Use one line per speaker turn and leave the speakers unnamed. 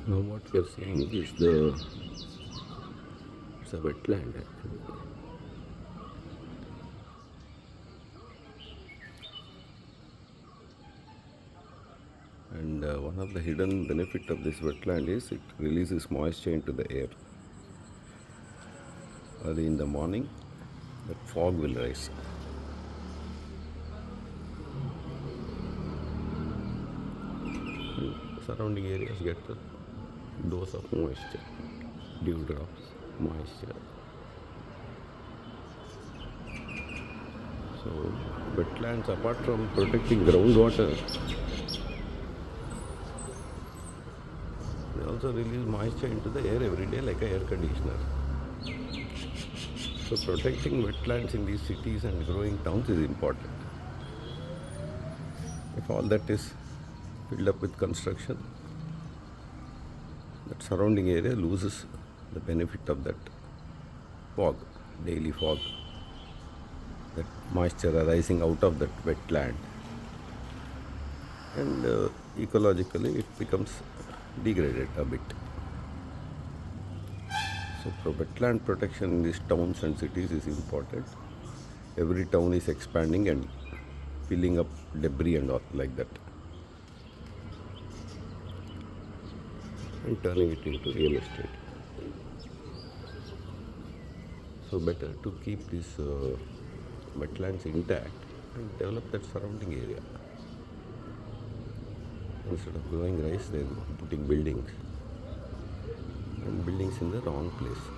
Now what we are seeing is it's a wetland actually. And one of the hidden benefit of this wetland is it releases moisture into the air. Early in the morning, that fog will rise. Surrounding areas get a dose of moisture, dewdrops, moisture. So, wetlands, apart from protecting groundwater, they also release moisture into the air every day like a air conditioner. So, protecting wetlands in these cities and growing towns is important. If all that is filled up with construction, that surrounding area loses the benefit of that fog, daily fog, that moisture arising out of that wetland. And ecologically, it becomes degraded a bit. So, wetland protection in these towns and cities is important. Every town is expanding and filling up debris and all like that, and turning it into real estate. So, better to keep these wetlands intact and develop that surrounding area. Instead of growing rice, they're putting buildings, and buildings in the wrong place.